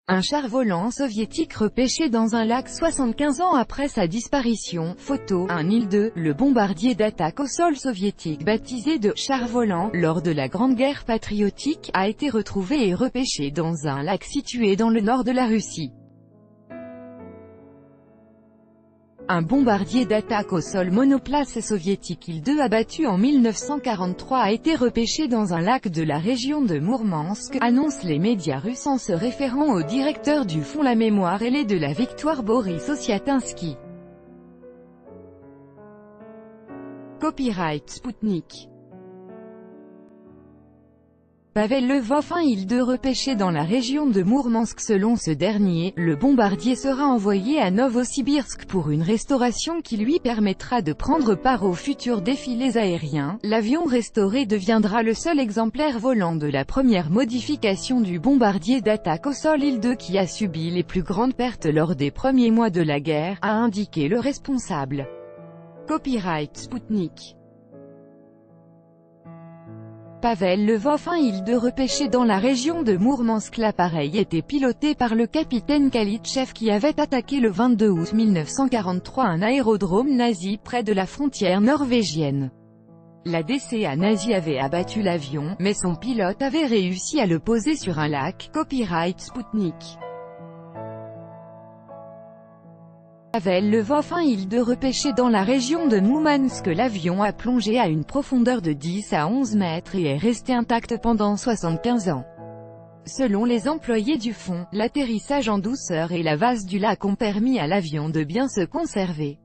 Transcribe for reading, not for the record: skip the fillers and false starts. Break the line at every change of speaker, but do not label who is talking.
Un char volant soviétique repêché dans un lac 75 ans après sa disparition. Photo, un Il-2, le bombardier d'attaque au sol soviétique baptisé de « char volant » lors de la Grande Guerre patriotique, a été retrouvé et repêché dans un lac situé dans le nord de la Russie. Un bombardier d'attaque au sol monoplace soviétique Il-2 abattu en 1943 a été repêché dans un lac de la région de Mourmansk, annoncent les médias russes en se référant au directeur du Fonds La Mémoire ailée de la victoire Boris Ossiatinsky. Copyright Sputnik. Pavel Lvov, un Il-2 repêché dans la région de Mourmansk. Selon ce dernier, le bombardier sera envoyé à Novosibirsk pour une restauration qui lui permettra de prendre part aux futurs défilés aériens. L'avion restauré deviendra le seul exemplaire volant de la première modification du bombardier d'attaque au sol Il-2 qui a subi les plus grandes pertes lors des premiers mois de la guerre, a indiqué le responsable. Copyright Sputnik. Pavel Lvov, un Il-2 repêché dans la région de Mourmansk. L'appareil était piloté par le capitaine Kalitchev qui avait attaqué le 22 août 1943 un aérodrome nazi près de la frontière norvégienne. La DCA nazie avait abattu l'avion, mais son pilote avait réussi à le poser sur un lac. Copyright Sputnik. Pavel Lvov, un Il-2 repêché dans la région de Moumansk. L'avion a plongé à une profondeur de 10 à 11 mètres et est resté intact pendant 75 ans. Selon les employés du fonds, l'atterrissage en douceur et la vase du lac ont permis à l'avion de bien se conserver.